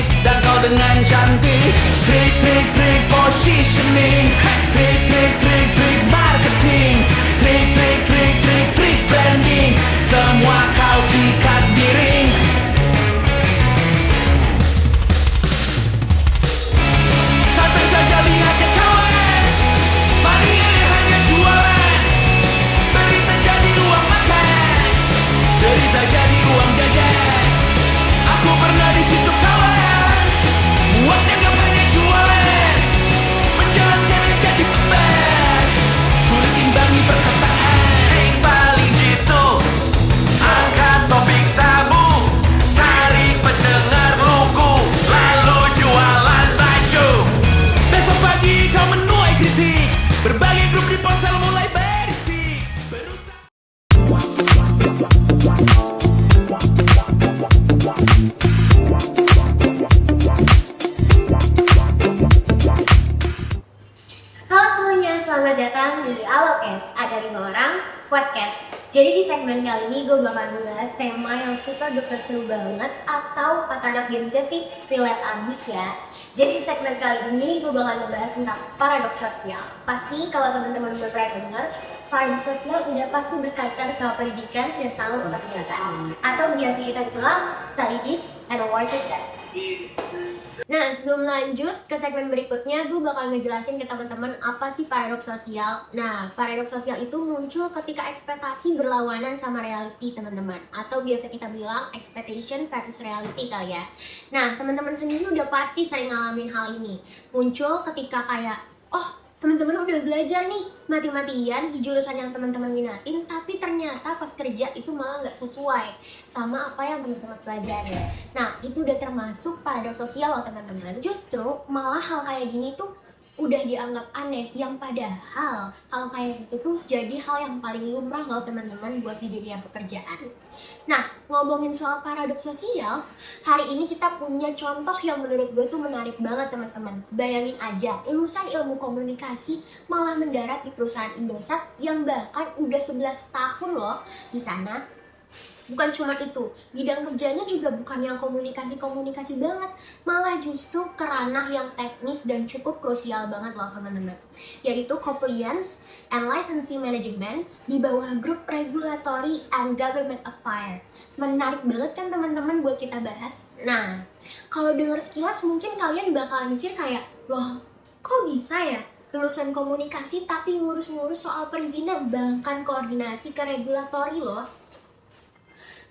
asik dan kau dengan cantik. Trik positioning, trik marketing, trik branding, semua kau sikat di ring. Santai saja lihat ya kawan, mari ini hanya jualan. Berita jadi uang makan, derita jadi uang jajan. Aku pernah di situ kawan, uangnya gak hanya jualan, menjalankannya jadi beban, sulit imbangi perkataan. Yang paling jitu, angkat topik tabu, tarik pendengar buku, lalu jualan baju. Besok pagi kau menuai kritik, berbagai grup di ponsel mulai berisik. Halo semuanya, selamat datang di Alokes, ada 5 orang podcast. Jadi di segmen kali ini gue bakal membahas tema yang super duper seru banget, atau kata anak Gen Z sih relate abis ya. Jadi di segmen kali ini gue bakal membahas tentang paradoks sosial. Pasti kalau teman-teman udah pernah dengar, paradoks sosial udah pasti berkaitan sama pendidikan dan sama kegiatan, atau biasa kita bilang study this and award that. Nah, sebelum lanjut ke segmen berikutnya, gue bakal ngejelasin ke teman-teman apa sih paradoks sosial. Nah, paradoks sosial itu muncul ketika ekspektasi berlawanan sama reality, teman-teman. Atau biasa kita bilang expectation versus reality kali ya. Nah, teman-teman sendiri udah pasti sering ngalamin hal ini. Muncul ketika kayak, oh, teman-teman udah belajar nih mati-matian di jurusan yang teman-teman minatin, tapi ternyata pas kerja itu malah nggak sesuai sama apa yang teman-teman pelajari. Nah, itu udah termasuk paradoks sosial loh teman-teman. Justru malah hal kayak gini tuh udah dianggap aneh, yang padahal hal kayak gitu tuh jadi hal yang paling lumrah loh teman-teman buat di dunia pekerjaan. Nah, ngomongin soal paradoks sosial, hari ini kita punya contoh yang menurut gue tuh menarik banget teman-teman. Bayangin aja, lulusan ilmu komunikasi malah mendarat di perusahaan Indosat yang bahkan udah 11 tahun loh di sana. Bukan cuma itu, bidang kerjanya juga bukan yang komunikasi banget, malah justru ke ranah yang teknis dan cukup krusial banget loh teman-teman, yaitu Compliance and Licensing Management di bawah grup Regulatory and Government Affairs. Menarik banget kan teman-teman buat kita bahas. Nah, kalau dengar sekilas mungkin kalian bakal mikir kayak, loh kok bisa ya lulusan komunikasi tapi ngurus-ngurus soal perizinan, bahkan koordinasi ke regulatori loh.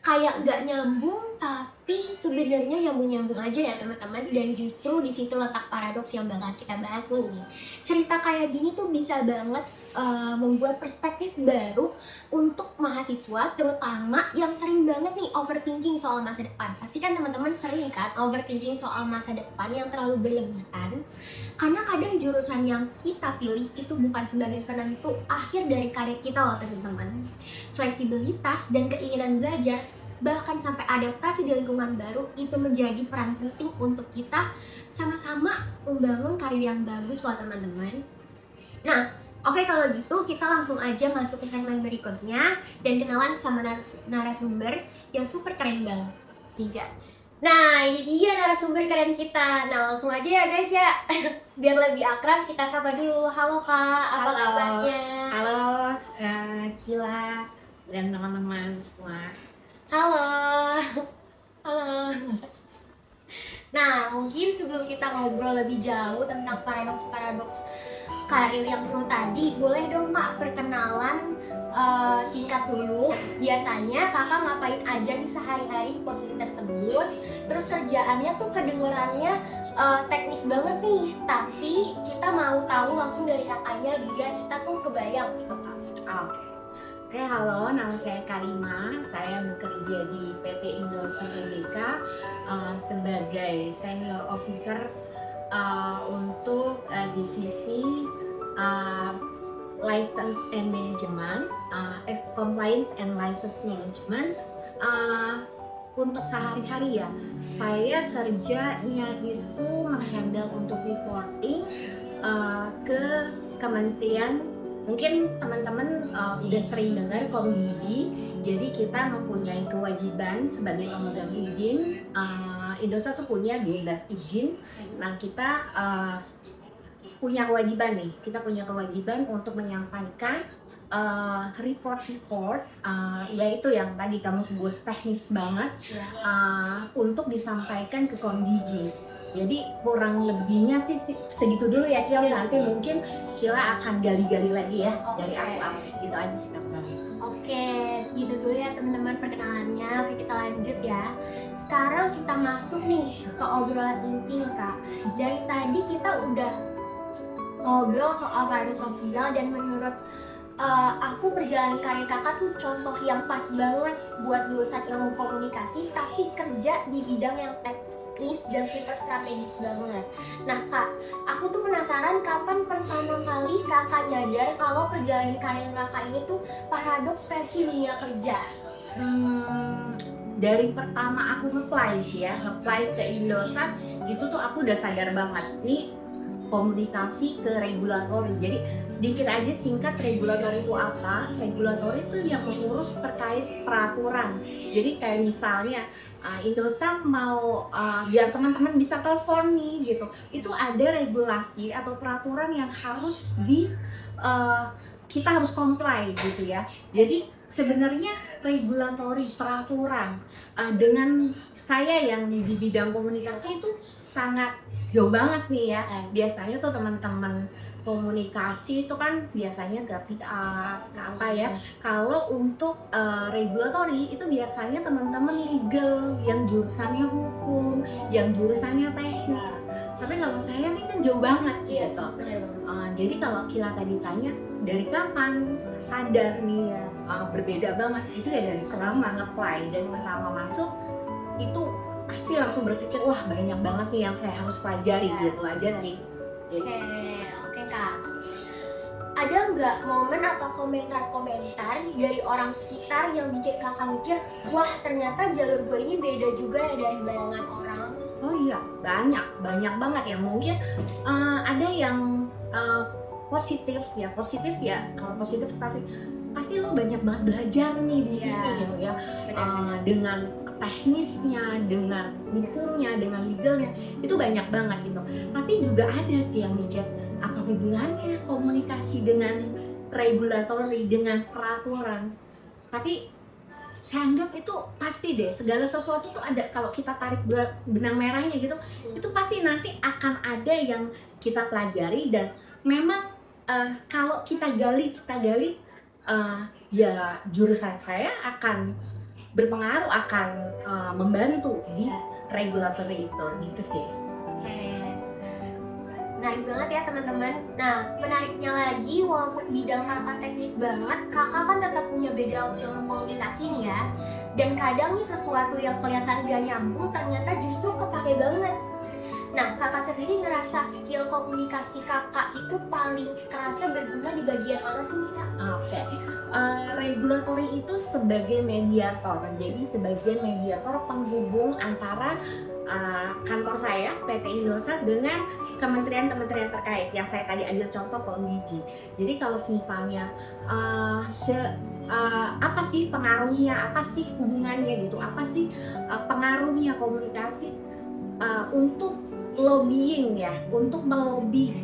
Kayak nggak nyambung, tapi sebenarnya nyambung aja ya teman-teman. Dan justru di situ letak paradoks yang bakal kita bahas nih. Cerita kayak gini tuh bisa banget membuat perspektif baru untuk mahasiswa, terutama yang sering banget nih overthinking soal masa depan. Pasti kan teman-teman sering kan overthinking soal masa depan yang terlalu berlebihan, karena kadang jurusan yang kita pilih itu bukan sebagai penentu akhir dari karir kita loh teman-teman. Fleksibilitas dan keinginan belajar, bahkan sampai adaptasi di lingkungan baru itu menjadi peran penting untuk kita sama-sama membangun karir yang bagus loh teman-teman. Nah, oke, kalau gitu kita langsung aja masuk ke segmen berikutnya dan kenalan sama narasumber yang super keren banget. 3. Nah, ini dia narasumber keren kita. Nah, langsung aja ya guys ya. Biar lebih akrab, kita sapa dulu. Halo Kak, apa kabarnya? Halo, Kila dan teman-teman semua. Halo. Halo. Nah, mungkin sebelum kita ngobrol lebih jauh tentang paradoks karir yang seru tadi, boleh dong Kak perkenalan singkat dulu. Biasanya kakak ngapain aja sih sehari-hari di posisi tersebut? Terus kerjaannya tuh kedengarannya teknis banget nih, tapi kita mau tahu langsung dari kakaknya biar kita tuh kebayang gitu Kak. Oke, halo, nama saya Karima. Saya bekerja di PT Indosat Tbk sebagai senior officer untuk divisi license and management, compliance and license management. Untuk sehari-hari ya, saya kerjanya itu menghandle untuk reporting ke kementerian. Mungkin teman-teman udah sering dengar Komdigi. Jadi kita mempunyai kewajiban sebagai pemegang izin Indosat tuh punya 12 izin. Nah kita punya kewajiban nih, kita punya kewajiban untuk menyampaikan report, yaitu yang tadi kamu sebut teknis banget, untuk disampaikan ke Komdiji. Jadi kurang lebihnya sih segitu dulu ya Kil, nanti mungkin Kila akan gali-gali lagi ya dari aku, gitu aja sih teman-teman. Oke, segitu dulu ya teman-teman perkenalannya. Oke, kita lanjut ya. Sekarang kita masuk nih ke obrolan inti nih Kak. Dari tadi kita udah ngobrol soal karir sosial, dan menurut aku perjalanan karir kakak tuh contoh yang pas banget buat lulusan ilmu komunikasi tapi kerja di bidang yang teknis dan super strategis banget. Nah Kak, aku tuh penasaran kapan pertama kali kakak nyadar kalau perjalanan karir kakak ini tuh paradoks versi dunia kerja? Dari pertama aku apply ke Indosat, itu tuh aku udah sadar banget nih komunikasi ke regulatori. Jadi sedikit aja singkat, regulatori itu apa? Regulatori itu yang mengurus terkait peraturan. Jadi kayak misalnya Indosat mau biar teman-teman bisa telepon nih gitu, itu ada regulasi atau peraturan yang harus kita harus comply gitu ya. Jadi sebenarnya regulatori peraturan dengan saya yang di bidang komunikasi itu sangat jauh banget nih ya. Biasanya tuh teman-teman komunikasi itu kan biasanya gak pick up, apa ya. Kalau untuk regulatori itu biasanya teman-teman legal yang jurusannya hukum, yang jurusannya teknis. Tapi kalau saya nih kan jauh banget gitu. Jadi kalau Kila tadi tanya dari kapan sadar nih ya berbeda banget, itu ya dari pertama nge-apply dan pertama masuk itu pasti langsung berpikir wah banyak banget nih yang saya harus pelajari gitu aja sih. Oke Kak. Ada nggak momen atau komentar-komentar dari orang sekitar yang bikin kakak mikir, wah ternyata jalur gue ini beda juga ya dari bayangan orang? Oh iya, banyak banget ya. Mungkin ada yang positif ya. Kalau positif pasti lo banyak banget belajar nih di sini gitu ya. Dengan teknisnya, dengan hukumnya, dengan legalnya, itu banyak banget gitu. Tapi juga ada sih yang mikir, apa hubungannya komunikasi dengan regulatori, dengan peraturan. Tapi saya anggap itu pasti deh, segala sesuatu tuh ada, kalau kita tarik benang merahnya gitu, itu pasti nanti akan ada yang kita pelajari. Dan memang kalau kita gali, ya jurusan saya akan berpengaruh, akan membantu di regulatori itu gitu sih. Menarik banget ya teman-teman. Nah, menariknya lagi, walaupun bidang kakak teknis banget, kakak kan tetap punya background ilmu komunikasi nih ya. Dan kadang nih sesuatu yang kelihatan gak nyambung ternyata justru kepake banget. Nah, kakak sendiri ngerasa skill komunikasi kakak itu paling kerasa berguna di bagian mana sih nih Kak? Oke. Regulatori itu sebagai mediator, jadi sebagai mediator penghubung antara kantor saya PT Indosat dengan kementerian-kementerian terkait yang saya tadi ambil contoh Komdiji. Jadi kalau misalnya apa sih pengaruhnya, apa sih hubungannya gitu, apa sih pengaruhnya komunikasi untuk lobbying ya, untuk melobi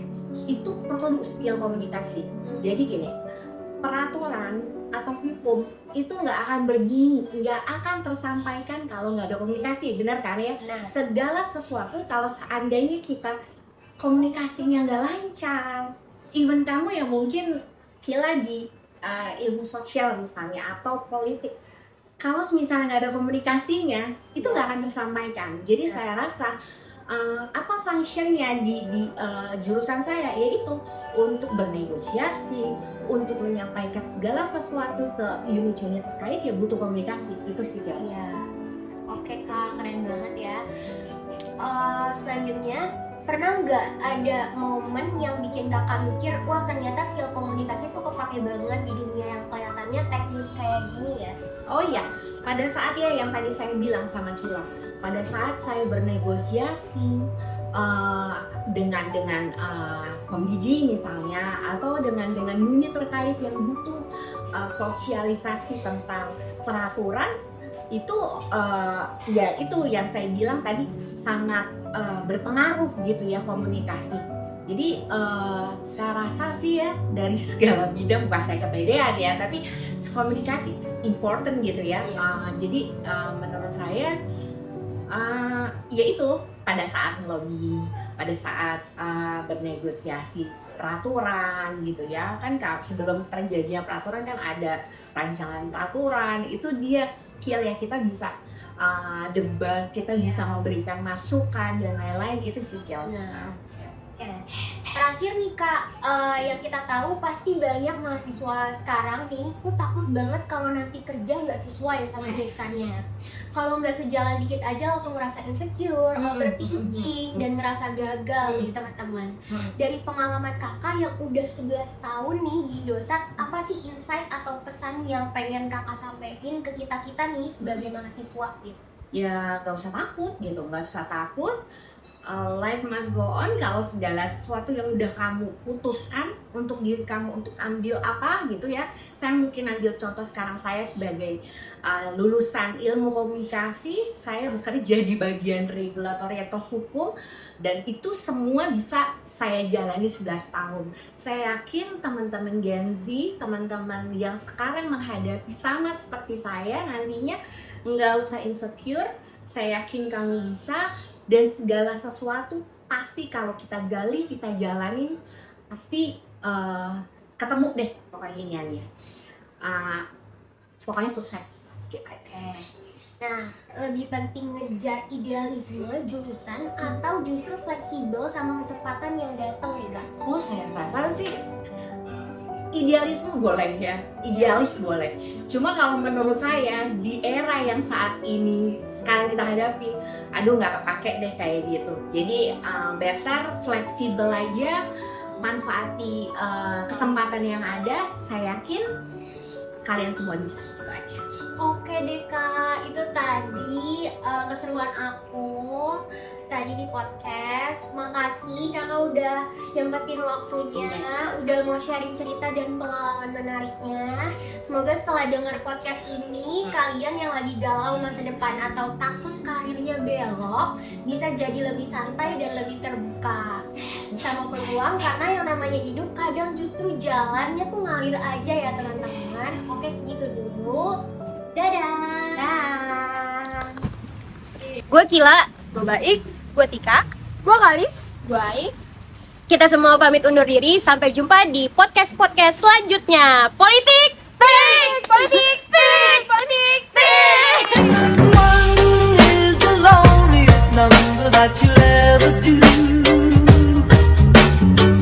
itu perlu skill komunikasi. Jadi gini, peraturan atau hukum itu nggak akan begini, nggak akan tersampaikan kalau nggak ada komunikasi, benar kan ya? Nah, Segala sesuatu kalau seandainya kita komunikasinya nggak lancar, even kamu yang mungkin Kila di ilmu sosial misalnya atau politik, kalau misalnya nggak ada komunikasinya itu nggak akan tersampaikan. Jadi saya rasa apa fungsinya di jurusan saya, yaitu untuk bernegosiasi, untuk menyampaikan segala sesuatu ke unit-unit terkait ya butuh komunikasi, itu sih Kak. ya. Oke Kak, keren banget ya. Selanjutnya, pernah nggak ada momen yang bikin kakak mikir, wah ternyata skill komunikasi tuh kepake banget di dunia yang kelihatannya teknis kayak gini ya? Oh iya, pada saat ya yang tadi saya bilang sama Kila, pada saat saya bernegosiasi dengan Komdiji misalnya, atau dengan unit terkait yang butuh sosialisasi tentang peraturan, itu ya itu yang saya bilang tadi sangat berpengaruh gitu ya komunikasi. Jadi saya rasa sih ya dari segala bidang, bukan saya kepedean ya, tapi komunikasi important gitu ya. Jadi menurut saya ya itu pada saat lobby, pada saat bernegosiasi peraturan gitu ya, kan kalau sebelum terjadinya peraturan kan ada rancangan peraturan, itu dia kill ya, kita bisa debat, kita bisa memberikan masukan dan lain-lain, itu sih kill. Terakhir nih Kak, yang kita tahu pasti banyak mahasiswa sekarang nih tuh takut banget kalau nanti kerja nggak sesuai sama jurusannya. Kalau nggak sejalan dikit aja langsung ngerasa insecure, overthinking, dan ngerasa gagal nih teman-teman. Dari pengalaman Kakak yang udah 11 tahun nih di Indosat, apa sih insight atau pesan yang pengen Kakak sampaikan ke kita-kita nih sebagai mahasiswa gitu? Ya nggak usah takut gitu, nggak usah takut. Life must go on. Kalau segala sesuatu yang udah kamu putuskan untuk diri kamu untuk ambil apa gitu ya, saya mungkin ambil contoh sekarang saya sebagai lulusan ilmu komunikasi, saya bekerja di bagian regulatori atau hukum, dan itu semua bisa saya jalani 11 tahun. Saya yakin teman-teman Gen Z, teman-teman yang sekarang menghadapi sama seperti saya nantinya, nggak usah insecure. Saya yakin kamu bisa. Dan segala sesuatu pasti kalau kita gali, kita jalanin, pasti ketemu deh pokoknya iniannya. Pokoknya sukses gitu aja. Nah, lebih penting ngejar idealisme jurusan atau justru fleksibel sama kesempatan yang datang nih Kak? Oh, saya rasa sih idealisme boleh ya, idealis boleh. Cuma kalau menurut saya di era yang saat ini sekarang kita hadapi, aduh nggak kepake deh kayak gitu. Jadi better fleksibel aja, manfaati kesempatan yang ada. Saya yakin kalian semua bisa, gitu aja. Oke deh Kak, itu tadi keseruan aku tadi di podcast. Makasih Kakak udah nyempetin waktunya, udah mau sharing cerita dan pengalaman menariknya. Semoga setelah dengar podcast ini, kalian yang lagi galau masa depan atau takut karirnya belok, bisa jadi lebih santai dan lebih terbuka sama peluang, karena yang namanya hidup kadang justru jalannya tuh ngalir aja ya teman-teman. Oke, segitu dulu. Dadah. Gue Kila, gue Baik, gue Tika, gue Kalis, gue Ais. Kita semua pamit undur diri. Sampai jumpa di podcast-podcast selanjutnya. Politik Tik! Politik Tik! Politik Tik! One is the loneliest number that you'll ever do.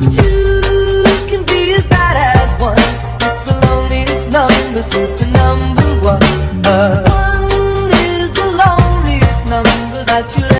Two can be as bad as one. It's the loneliest number since the number one.